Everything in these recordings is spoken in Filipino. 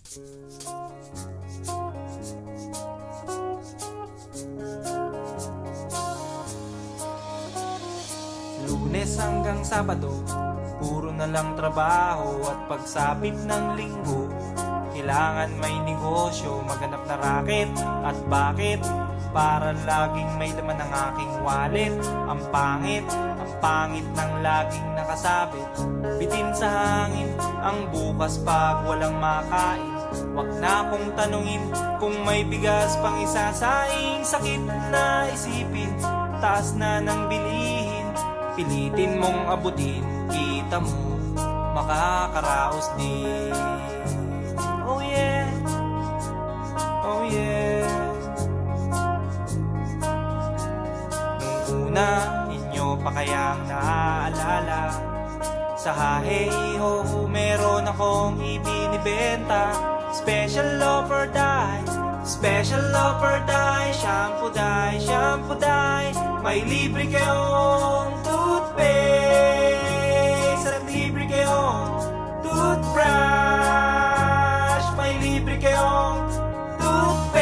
Lunes hanggang Sabado, puro na lang trabaho. At pagsapit ng Linggo, kailangan may negosyo. Maghanap na raket. At bakit? Para laging may laman ang aking wallet. Ang pangit ng laging nakasabit. Bitin sa hangin ang bukas pag walang makain. Wag na akong tanungin kung may bigas pang isasaing. Sakit na isipin, taas na ng bilihin. Pilitin mong abutin, kita mo makakaraos din. Oh yeah, oh yeah. Nung una, inyo pa kayang naaalala, sa Haheho meron akong ibinibenta. Special offer die, special offer die. Shampoo die, shampoo die. May libre kayong toothpaste at libre kayong toothbrush. May libre kayong toothpaste.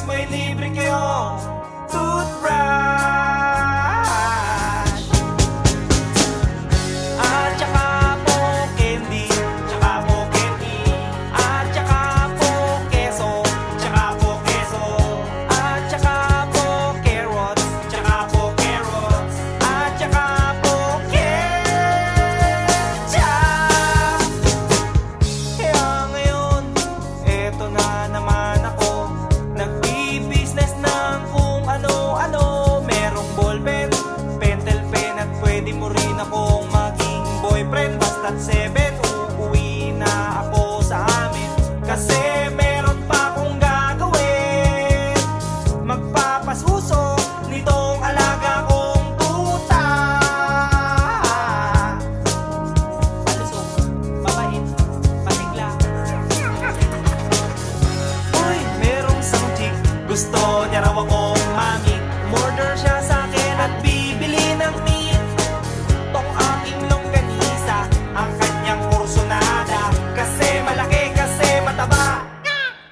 May libre kayong toothbrush. At saka po candy, tsaka po candy. At saka po keso, tsaka po keso. At saka po carrots, tsaka po carrots. At saka po ketchup. Kaya ngayon, eto na naman ako, nagbi-business ng kung ano-ano. Merong ballpen, pentel pen, at pwede mo rin akong maging boyfriend. Basta't 7, uuwi na ako sa amin. Kasi meron pa akong gagawin. Magpapasuso nitong alaga kong tuta. Palusok, mabait, patigla. Uy, merong isang chick, gusto niya raw akong mami. Murder siya sa akin at bibili ng meat. Tong aking longganisa, ang kanyang kursunada. Kasi malaki, kasi mataba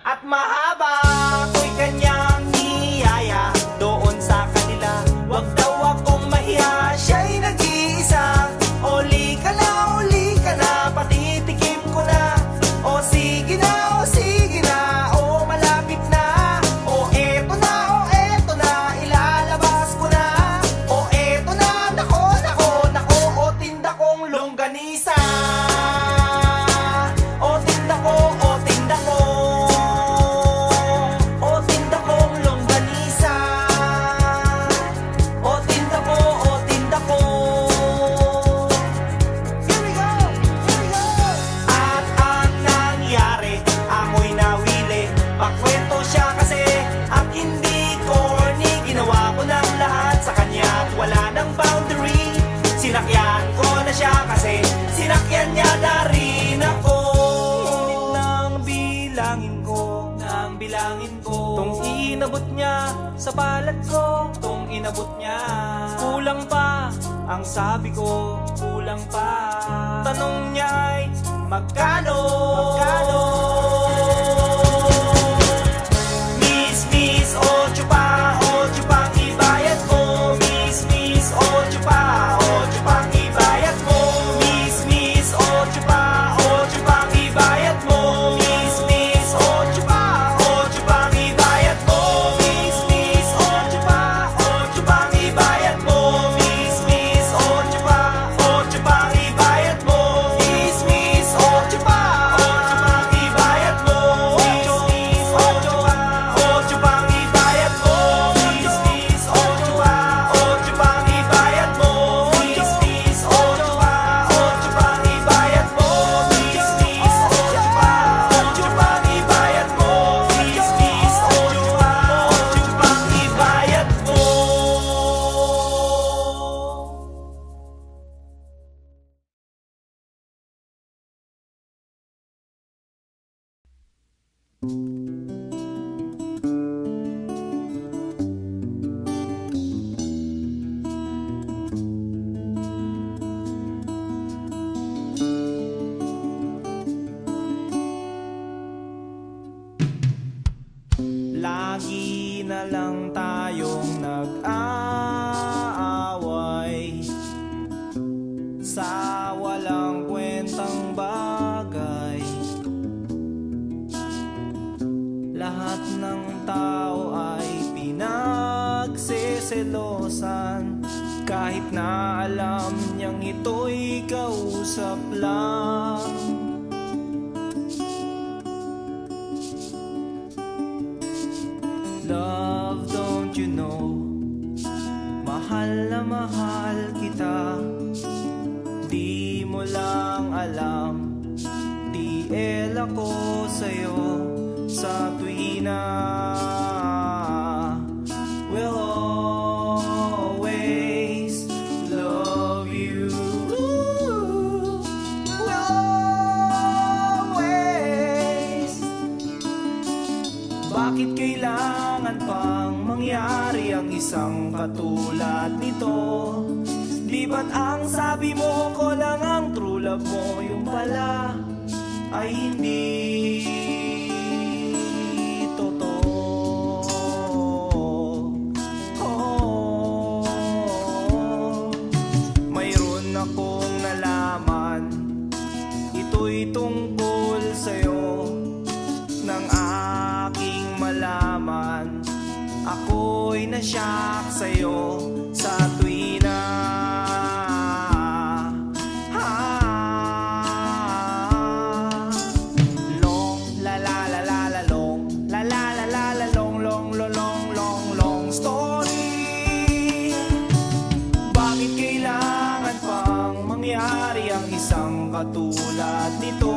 at mahaba. Ako'y kanyang niyaya doon sa kanila. Wag daw akong mahiya, siya'y nag-iisa. Uli ka na, patitikim ko na. O sige na, o sige na, o malapit na. O eto na, ilalabas ko na. O eto na, nako, o tinda kong longganisa. O tinda ko, o tinda ko. O tinda kong longganisa. O tinda ko, o tinda ko. Here we go, here we go. At ang nangyari, ako'y nawili. Pakwento siya kasi at hindi corny. Ginawa ko ng lahat sa kanya at wala ng boundary. Sinakyan ko na siya kasi sinakyan niya na rin ako. Nang bilangin ko tong inabot niya sa balat ko. Tong inabot niya, kulang pa. Ang sabi ko, kulang pa. Tanong niya ay magkano? Miss, ocho pang ibayad mo. Miss, ocho pang ibayad mo. Miss, ocho pang ibayad mo. Miss, ocho pang ibayad mo. Miss, ocho pang ibayad mo. Miss, ocho pang ibayad mo. Miss, ocho pang Lagi na lang tayong nag-aaway sa walang kwentang bagay. Lahat ng tao ay pinagseselosan, kahit na alam niyang ito'y kausap lang. Love, don't you know, mahal na mahal kita. Di mo lang alam, TL ako sa'yo sa tuwina. We'll always love you. We'll always. Bakit kailangan pang mangyari ang isang katulad nito? Di ba't ang sabi mo ko lang ang true love mo, yung pala ay hindi totoo. Mayroon akong nalaman, ito'y tungkol sa'yo. Nang aking malaman, ako'y nasyak sa'yo sa tuwina. Katulad nito,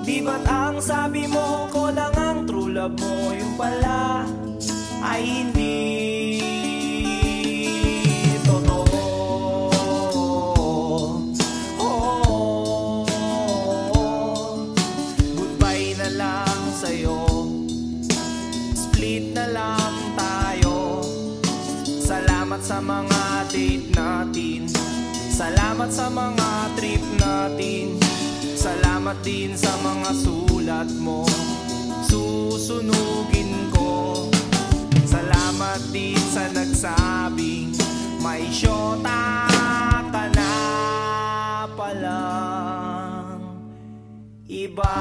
di ba't ang sabi mo ko lang ang true love mo, yung pala ay hindi totoo. Goodbye na lang sa'yo, split na lang tayo. Salamat sa mga date natin, salamat sa mga trip natin, salamat din sa mga sulat mo, susunugin ko. Salamat din sa nagsabing may syota ka na palang iba.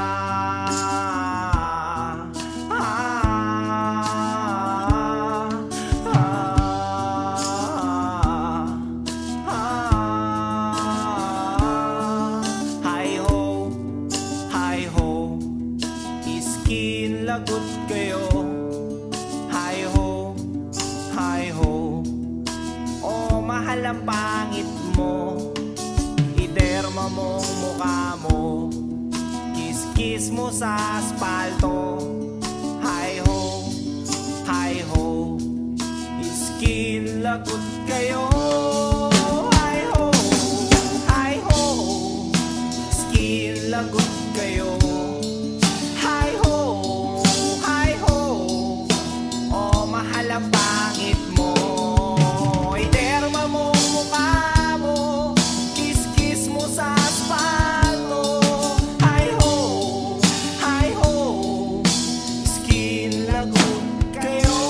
Lagot kayo, hi ho, hi ho. Oh, mahal ang pangit mo, iderma mong mukha mo, kiss-kiss mo sa aspalto. Hi ho, skin lagot kayo. Hi ho, skin lagot kayo. Ang pangit mo, iderma mo mukha mo, kiss-kiss mo sa aspalto. Hi ho, skin lagot kayo.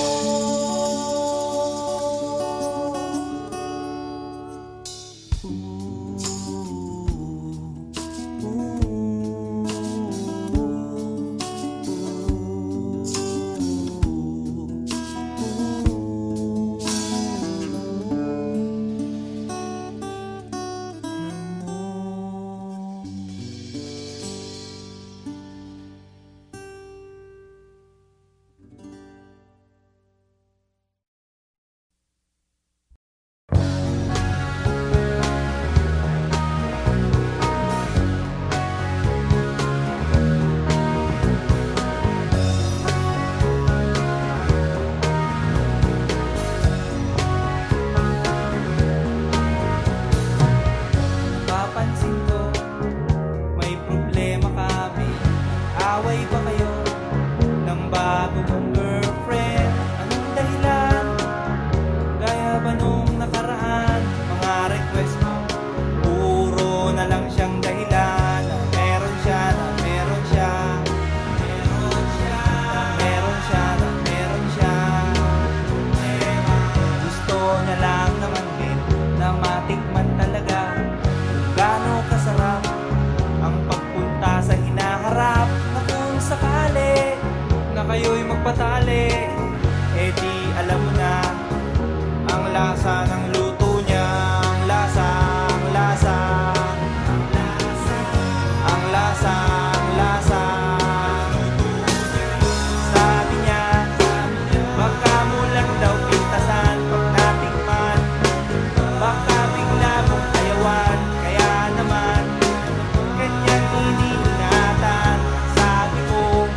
kayo'y magpatali, eh di alam mo na ang lasa ng luto niya. Ang lasa, ang lasa, ang lasa, ang lasa, ang lasa. Sabi niya, baka mo lang daw pintasan pag natikman, baka bigla mong ayawan. Kaya naman kanyang iniingatan. Sabi ko,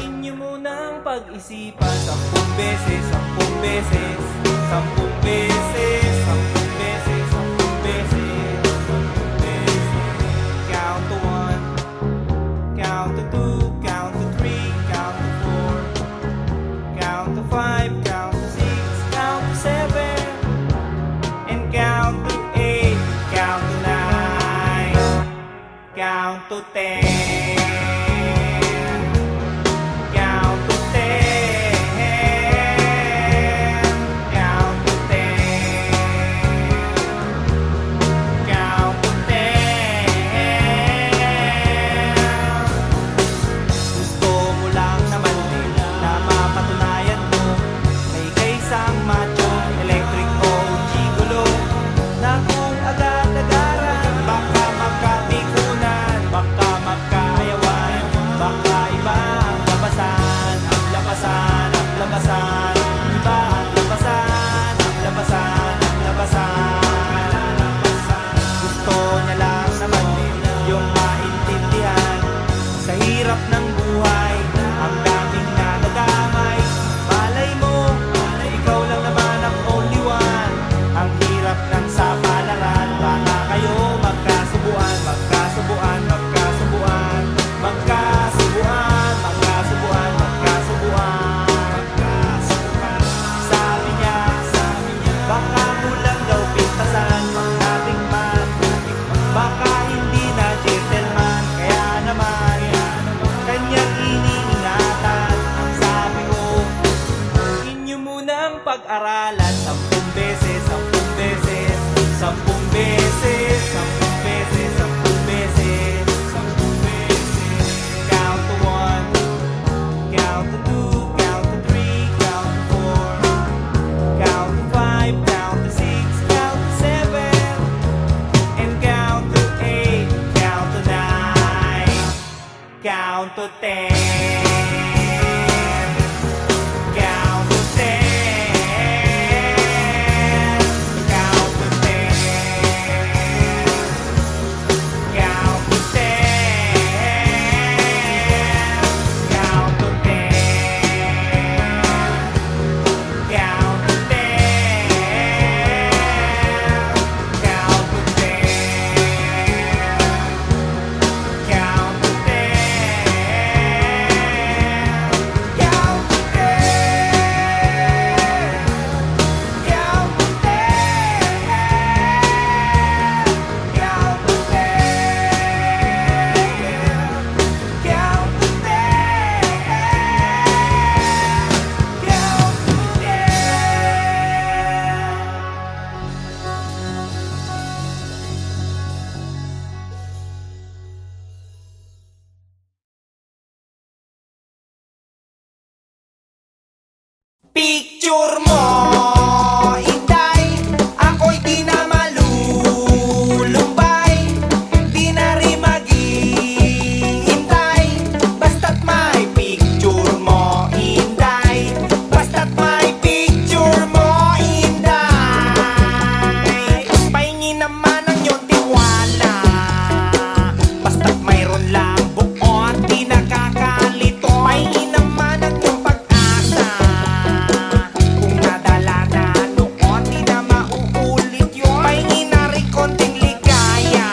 inyo munang pag-isipan 10 beses, 10 beses, 10 beses, 10 beses, 10 beses, 10 beses. Count to 1, count to 2, count to 3, count to 4, count to 5, count to 6, count to 7, and count to 8, count to 9, count to 10. Count to 10, count to 10, count to 10. Gusto mo lang naman na mapatunayan mo na ika'y isang macho, electric o gigolo, na kung agad-agaran baka magkatikunan, baka magkayawan, baka iba ang labasan, ang labasan, ang labasan, iba ang labasan, ang labasan, ang labasan. Gusto niya lang naman yung maintindihan sa hirap ng buhay, ang daming nadadamay. Malay mo, ikaw lang naman ang only one. Ang hirap ng sapalaran, baka kayo magkasubuan, magkasubuan, magkasubuan, magkasubuan, magkasubuan, magkasubuan, magkasubuan. Sabi niya, baka mo lang daw pintasan pag natikman, baka hindi na gentleman. Kaya naman kanyang iniingatan. Ang sabi ko, inyo munang pag-aralan 10 beses, 10 beses, 10 beses, 10 beses, 10 beses, 10 beses. Count to 1, count to 2, count to 3, count to 4, count to 5, count to 6, count to 7, and count to 8, count to 9, count to 10. Count to 10, count to 10, count to 10, count to 10, count to 10, count to 10, count to 10. Picture mo, Inday, ako'y di na malulumbay, di na rin maghihintay, basta't may picture mo, Inday, basta't may picture mo, Inday. Pahingi naman ang iyong tiwala, basta't mayroon lang buot, di nakakalito. Pahingi naman ang iyong pag-asa, kung nadala na noon, di na mauulit yun. Pahingi na rin konting ligaya,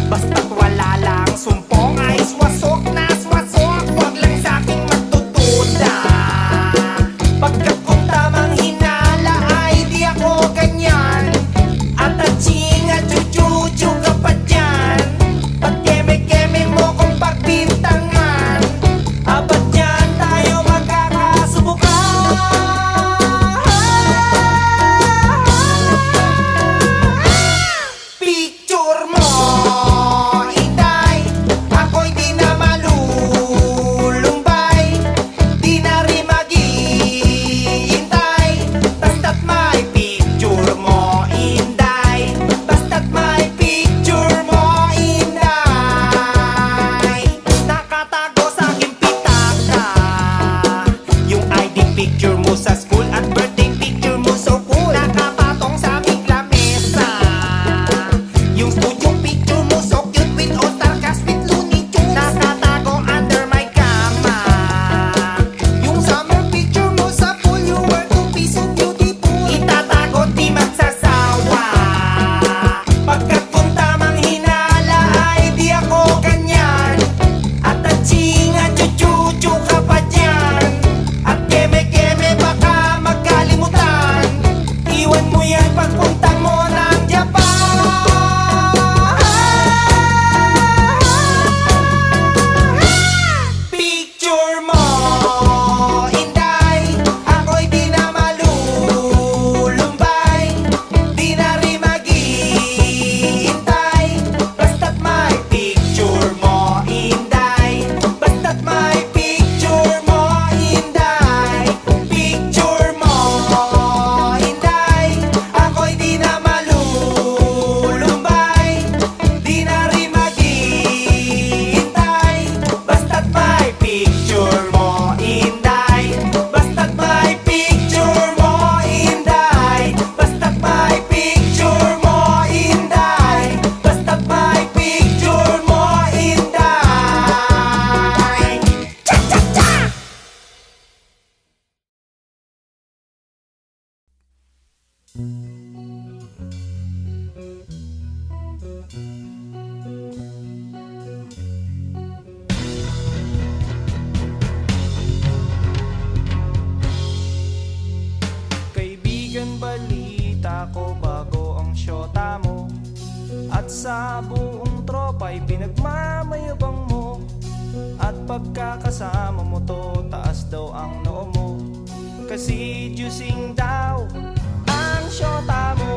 basta't wala lang sumpong, ay swasok na swasok, wag lang sa'king magtutuda. Pagkat kung tamang hinala ay di ako ganyan, at aching at jujuju ka pa dyan, at keme-keme mo kung pagbintangan, abat yan tayo magkakasubukan. Picture mo, Inday, ako'y di na malulumbay, buong tropa'y pinagmamayabang mo. At pagkakasama mo to, taas daw ang noo mo. Kasi juicing daw ang syota mo.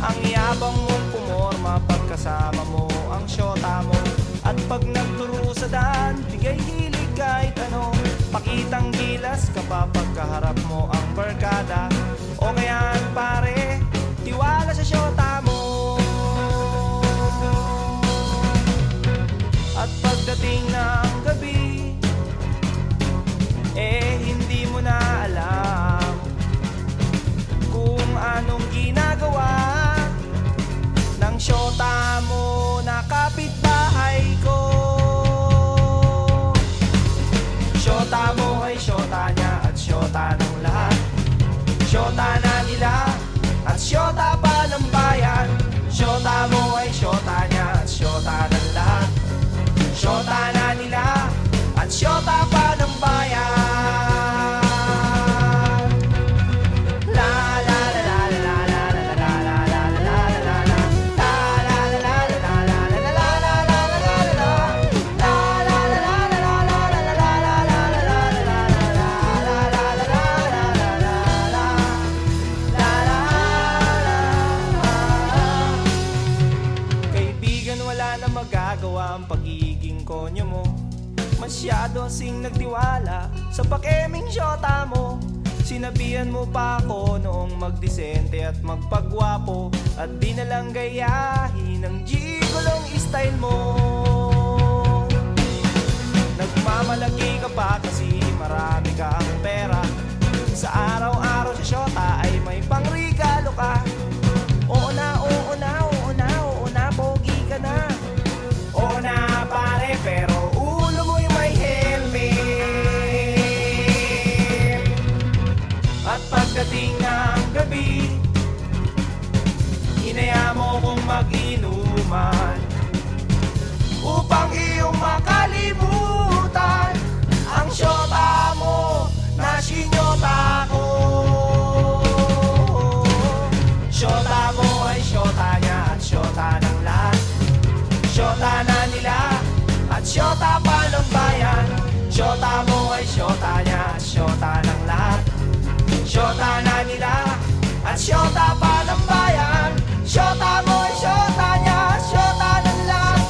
Ang yabang mong pumorma pagkasama mo ang syota mo. At pag nagturusadan, bigay hilig kahit ano. Pakitang gilas kapag pagkaharap mo ang barkada. O kayaan pare, tiwala sa syota mo. At pagdating ng gabi, hindi mo na alam kung anong ginagawa ng syota mo na kapitbahay ko. Syota mo ay syota niya at syota ng lahat. Syota na nila at syota pa ng bayan. Syota mo ay syota niya at syota ng lahat. Syota na nila at syota pa ng bayan. Magagawa ang pagiging konyo mo. Masyado sing nagtiwala sa pakeming syota mo. Sinabihan mo pa ako noong magdisente at magpagwapo. At di na lang gayahin ang gigolong style mo. Nagmamalagi ka pa kasi marami kang pera. Sa araw-araw sa syota ay may pangregalo ka. Oo na, oo na, oo na, oo na, pogi ka na. Oo na pare, pero ulo mo'y may helmet. At pagdating ng gabi, inaya mo kong mag-inuman upang iyong makalimutan ang syota mo na sinyota ko. Syota mo ay syota niya at syota ng lahat. Syota na nila at syota pa ng bayan. Syota mo ay syota niya at syota ng lahat. Syota na nila at syota pa ng bayan. Syota mo ay syota niya at syota ng lahat.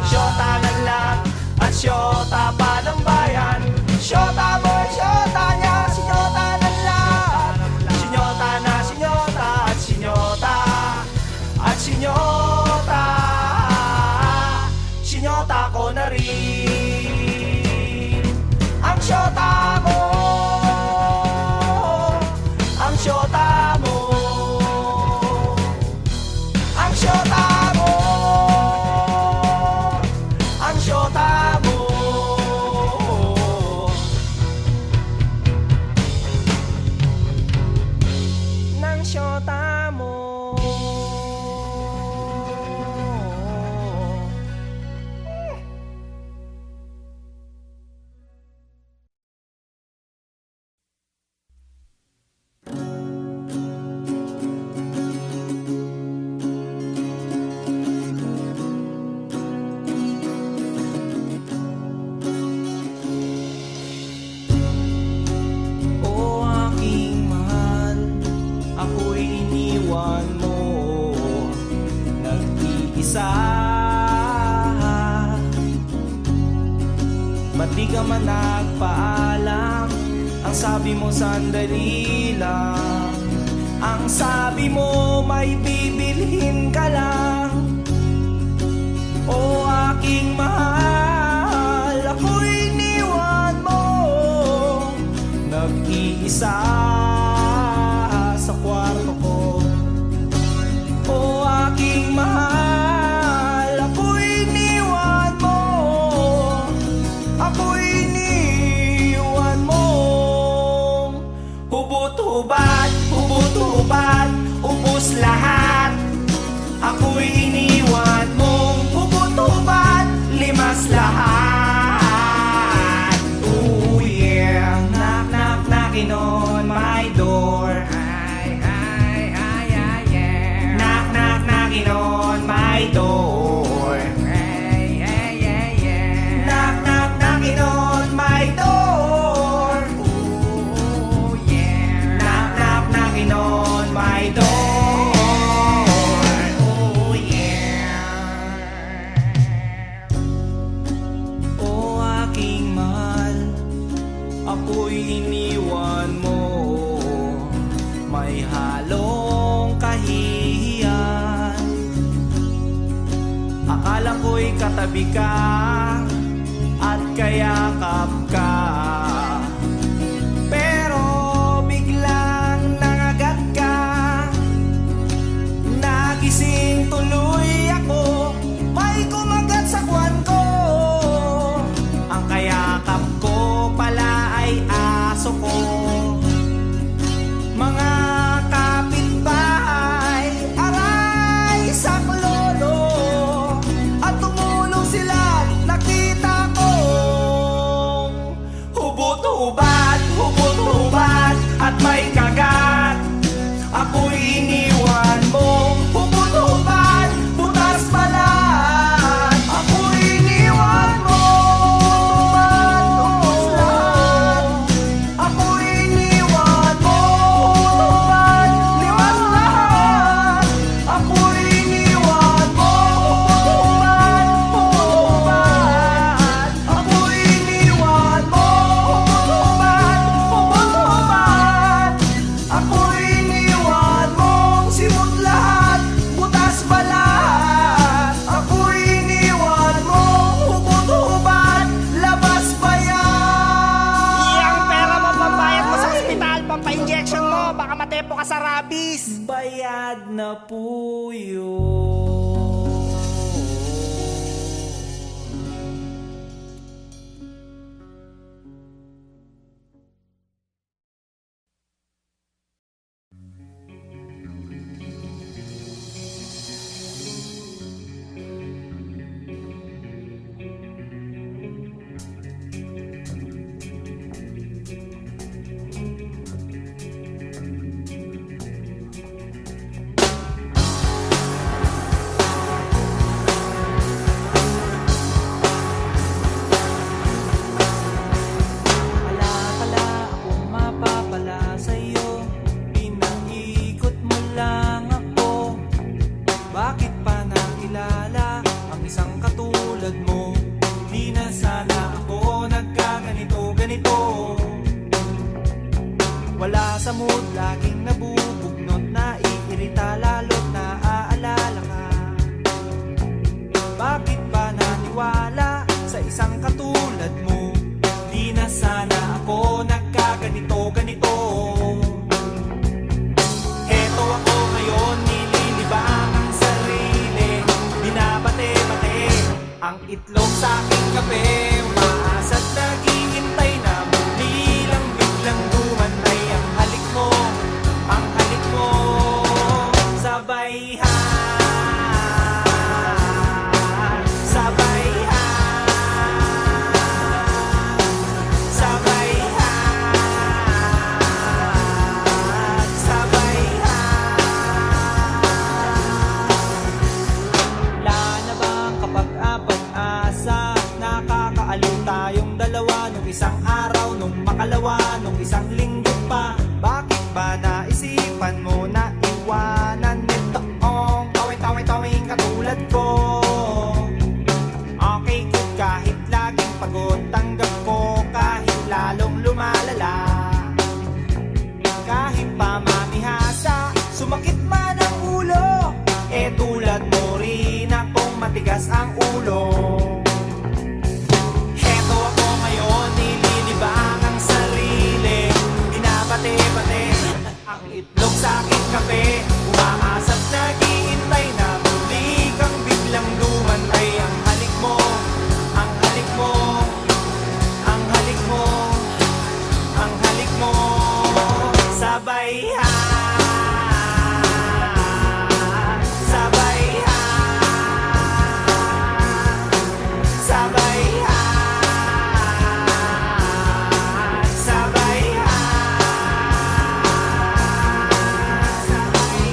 Syota ng lahat at syota pa ng bayan. Syota mo ay syota niya at syota ng lahat. Sinyota na sinyota at sinyota at sinyota. Sinyota ko na rin ang syota mo. Ang syota mo. Ang syota mo. Ang syota mo. Nang syota mo. Ba't di ka man nagpaalam? Ang sabi mo sandali lang. Ang sabi mo may bibilhin ka lang. O aking mahal, ako'y iniwan mo nag-iisa sa kwarto ko. O aking mahal, ako'y iniwan mo. Ako'y iniwan mo. Hubot-hubad, hubot-hubad, ubos lahat. Ako'y iniwan mo. Hubot-hubad, limas lahat. Oh yeah, knock-knock-knockin' on my ako'y katabi ka at kayakap ka. Pero biglang nangagat ka, nagising tuloy ako, may kumagat sa kwan ko. Ang kayakap ko pala ay aso ko. Mga kapitbahay, aray saklolo, at tumulong sila, nakita ko. Hubot-hubad, at may kagat. Ako'y iniwan mo. Hubot-hubad, butas balat. Ako'y iniwan mo. Ubos lahat. Ako'y iniwan mo. Hubot-hubad, liwas lahat. Ako'y iniwan mo. Hubot-hubad, ako'y iniwan mo. Hubot-hubad, ako'y iniwan mong simot lahat, butas balat. Ako'y iniwan mo. Hubot-hubad, labas pa yan. Yung pera mo, pambayad mo sa ospital, pampa-injection mo, baka matepo ka sa rabies. Bayad na po yun. Wala pala akong mapapala sa'yo, pinaikot mo lang ako. Bakit pa nakilala ang isang katulad mo? Di na sana ako nagkaganito-ganito. Wala sa mood, laging nabubugnot, naiirita, lalo't naaalala ka. Bakit ba naniwala sa isang katulad mo? Di na sana ako nagkaganito-ganito. Heto ako ngayon, nililibang ang sarili, binabate-bate ang itlog sa aking kape. Umaasa't naghihintay na muli lang biglang dumantay ang halik mo, ang halik mo. Sabay sabay sabay sabay. Wala na bang kapag-apag-asa? Nakakaaliw tayong dalawa, nung isang araw, nung makalawa, nung isang linggo pa. Bakit ba naisipan mo na iwanan nitoong tawing-tawing katulad ko? Okay good kahit laging pagod, tanggap ko kahit lalong lumalala. Kahit pa mamihasa, sumakit man ang ulo, eh tulad mo rin akong matigas ang ulo. Heto ako ngayon, nililibang ang sarili, binabate-bate ang itlog sa aking kape. Umaasa't naghihintay na muli kang biglang dumantay. Ang halik mo, ang halik mo, ang halik mo, ang halik mo. Sabay sabay sabay sabay sabay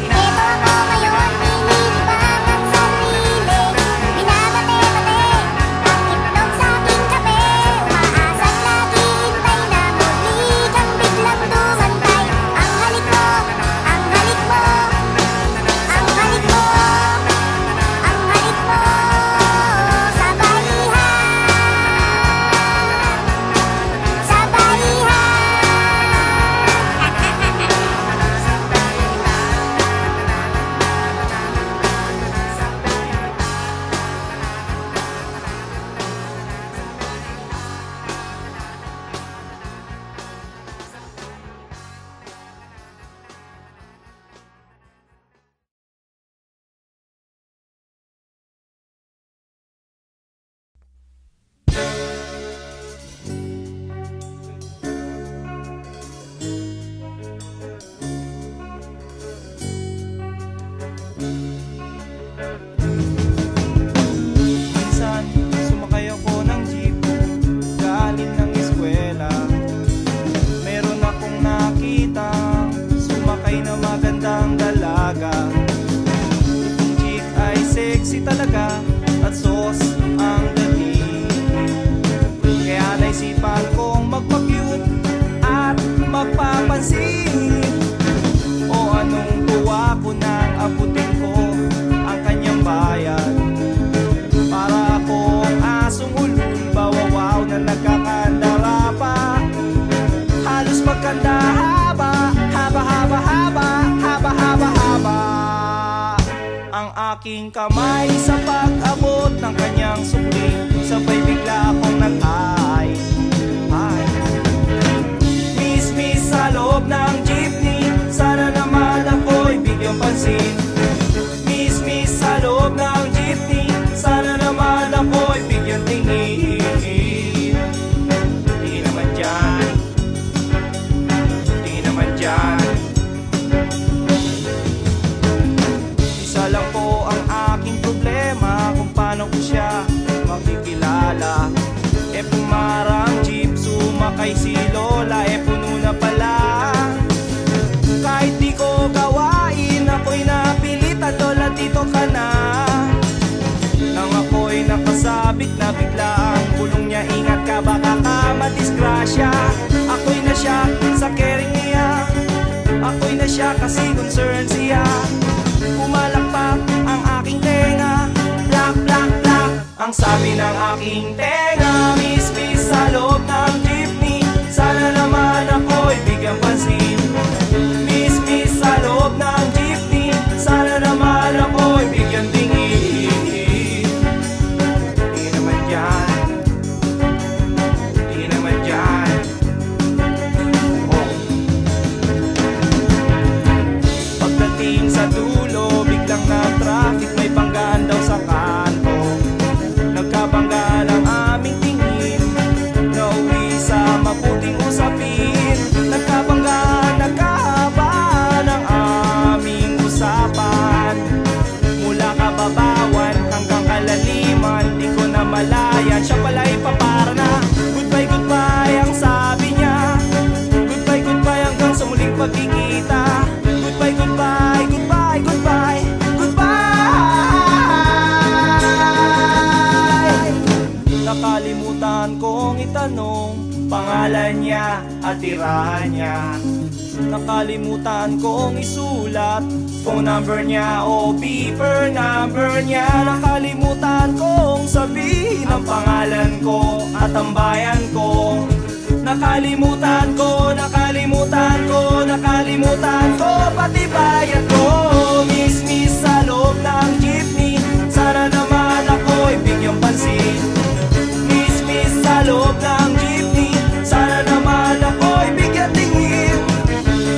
aking kamay sa pag-abot ng kanyang sukli. Sabay bigla akong nag-ay. Miss sa loob ng jeepney, sana naman ako'y bigyang pansin. Miss sa loob ng jeepney, sana naman ako'y bigyang tingin. Di naman dyan, di naman dyan. Isa lang po ang aking problema, kung paano ko siya makikilala. E pumarang jeep, sumakay si Lola, e puno na pala. Kahit di ko gawain, ako'y napilitan, Lola dito ka na. Nang ako'y nakasabit na bigla ang bulong niya, ingat ka baka ka madisgrasya. Ako'y na siya sa caring niya, ako'y na siya kasi concern siya. Pumalakpak ang aking tenga, plak plak plak ang sabi ng aking tenga. Miss sa loob ng jeepney, sana naman ako'y bigyang pansin. Miss sa loob ng jeepney, sana naman ako'y bigyang tingin. Di naman dyan, di naman dyan. Oh. Pagdating sa dulo, biglang na-traffic, may banggaan daw sa kanto. Nagkabangga lang aming tingin, nauwi sa mabuting usapin. Nagkabangga, nagkahaba ng aming usapan. Mula kababawan hanggang kalaliman, di ko na malayan, siya pala'y papara na. Goodbye, goodbye ang sabi niya, goodbye, goodbye hanggang sa muling pagkikita. Goodbye, goodbye, goodbye, goodbye, goodbye. Nakalimutan kong itanong pangalan niya at tirahan niya. Nakalimutan kong isulat phone number niya o beeper number niya. Nakalimutan kong sabihin ang pangalan ko at ang bayan ko. Nakalimutan ko, nakalimutan ko, nakalimutan ko pati bayan ko. Miss sa loob ng jeepney, sana naman ako'y bigyang pansin. Miss sa loob ng jeepney, sana naman ako'y bigyang tingin.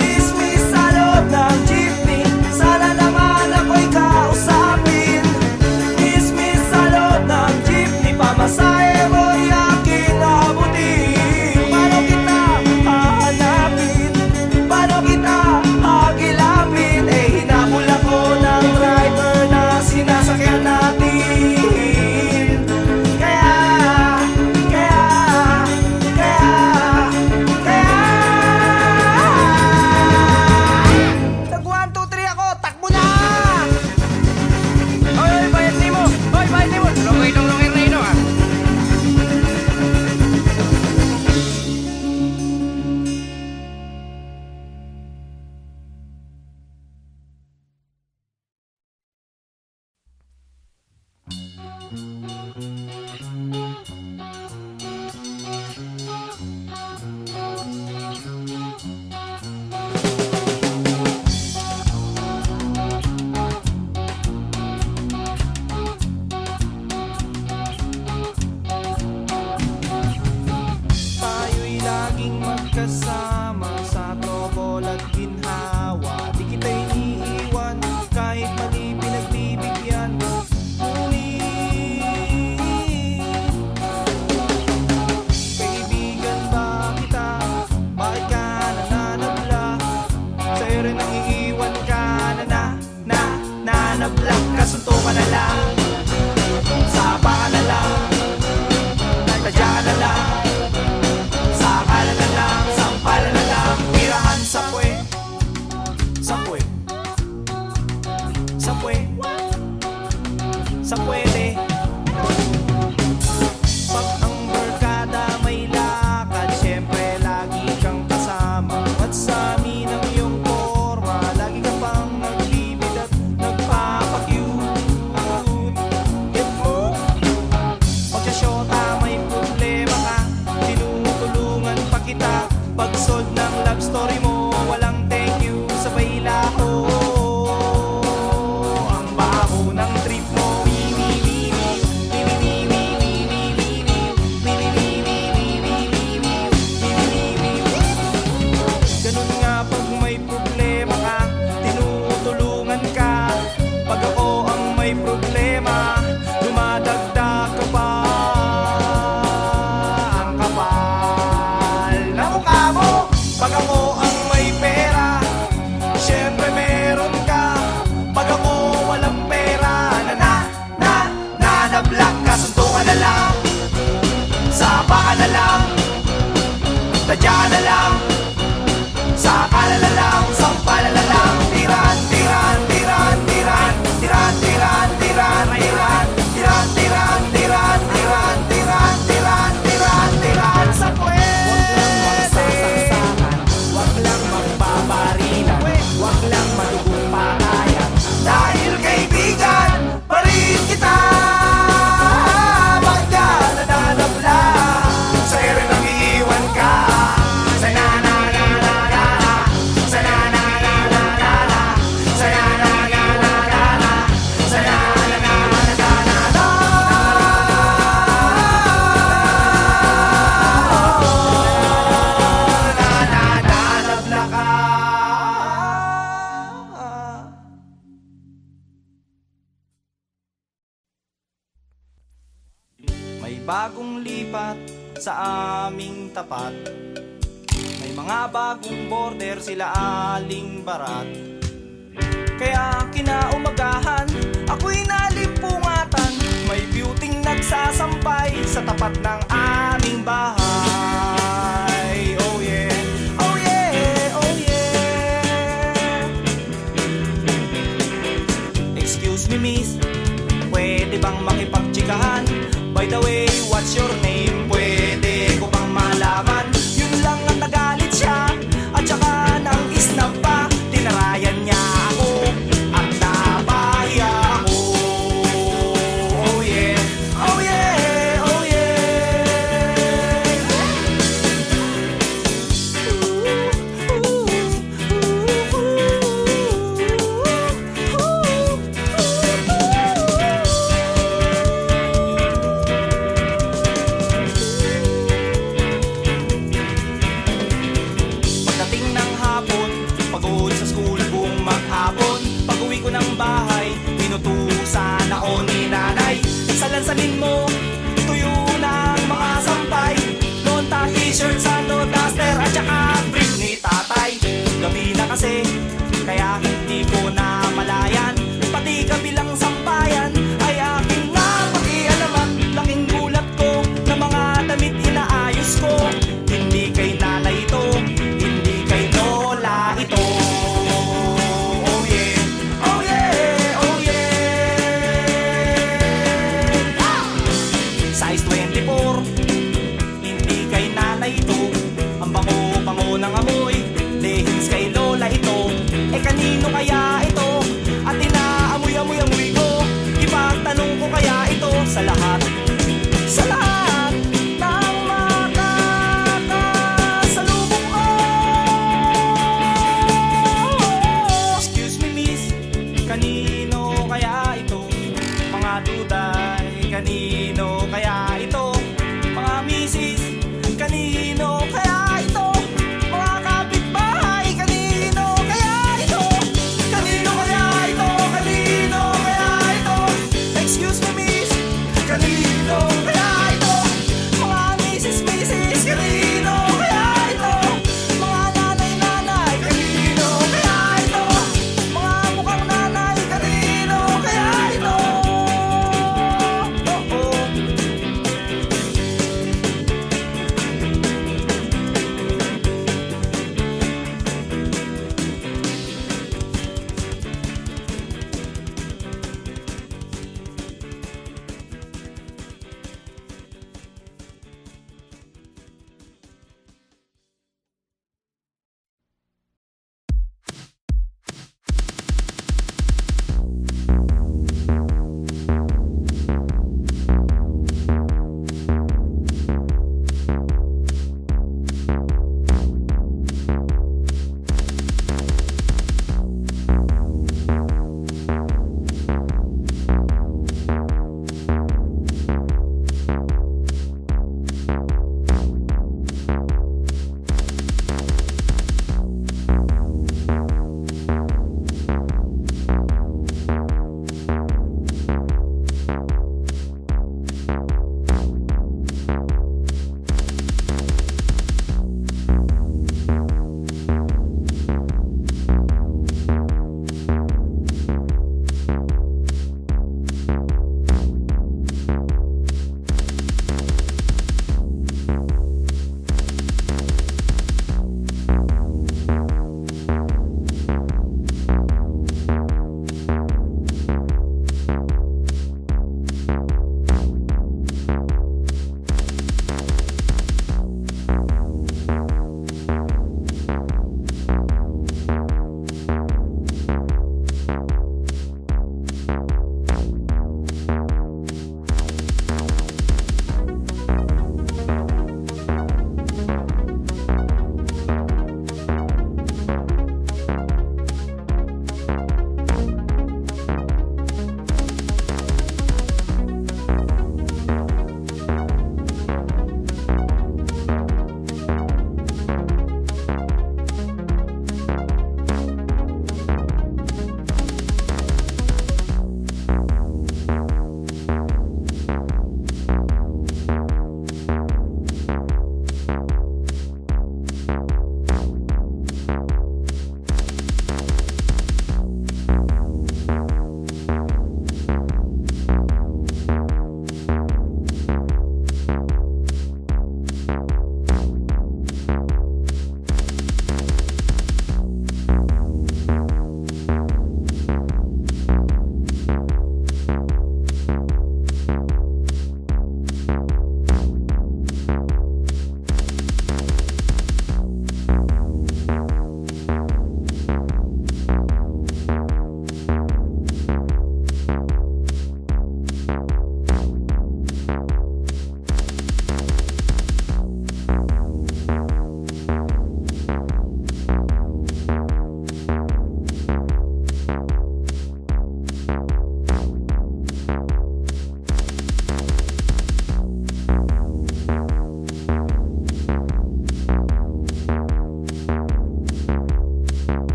Miss sa loob ng jeepney, sana naman ako'y kausapin. Miss sa loob ng jeepney, pamasahe mo'y aking abutin. Paano kita hahanapin? Paano kita hagilapin? Eh bagong lipat sa aming tapat. May mga bagong border sila Aling Barat. Kaya kinaumagahan, ako'y nalimpungatan. May beauty'ng nagsasampay sa tapat ng aming bahay. Oh yeah, oh yeah, oh yeah. Excuse me miss, pwede bang makipagtsikahan? By the way, what's your name? Pwede ko bang malaman? Yun lang ang nagalit siya, at saka nang isnap pa. Tinarayan niya ako at napahiya ako. Oh yeah, oh yeah, oh yeah. Pagdating ng hapon, pagod sa school buong maghapon. Pag-uwi ko ng bahay, pinutusan ako ni nanay. Salansanin mo, tuyo ng mga sampay. Nonta, t-shirt, sando, duster, at saka brief ni tatay. Gabi na kasi, kaya hindi ko na malayan. Pati kabilang sampayan ay aking napakialaman. Laking gulat ko na mga damit inaayos ko. Hindi kay nanay ito, hindi kay lola ito. Oh yeah, oh yeah, oh yeah. Size 24, hindi kay nanay ito. Ang bango-bango ng amoy, leggings kay lola ito. Eh kanino kaya ito? At inaamoy-amoy-amoy ko. Ipagtanong ko kaya ito sa lahat ng makakasalubong ko. Excuse me miss, kanino kaya ito? Mga duday, kanino kaya ito? Mga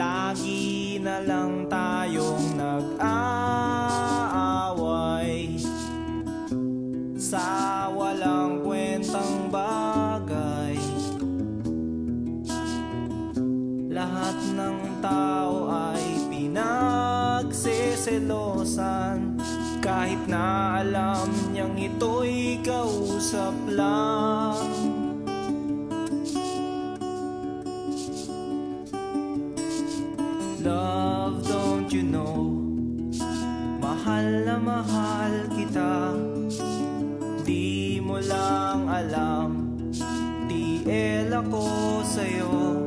lagi na lang tayong nag-aaway sa walang kwentang bagay. Lahat ng tao ay pinagseselosan, kahit na alam niyang ito'y kausap lang. Love, don't you know, mahal na mahal kita. Di mo lang alam, TL ako sa'yo.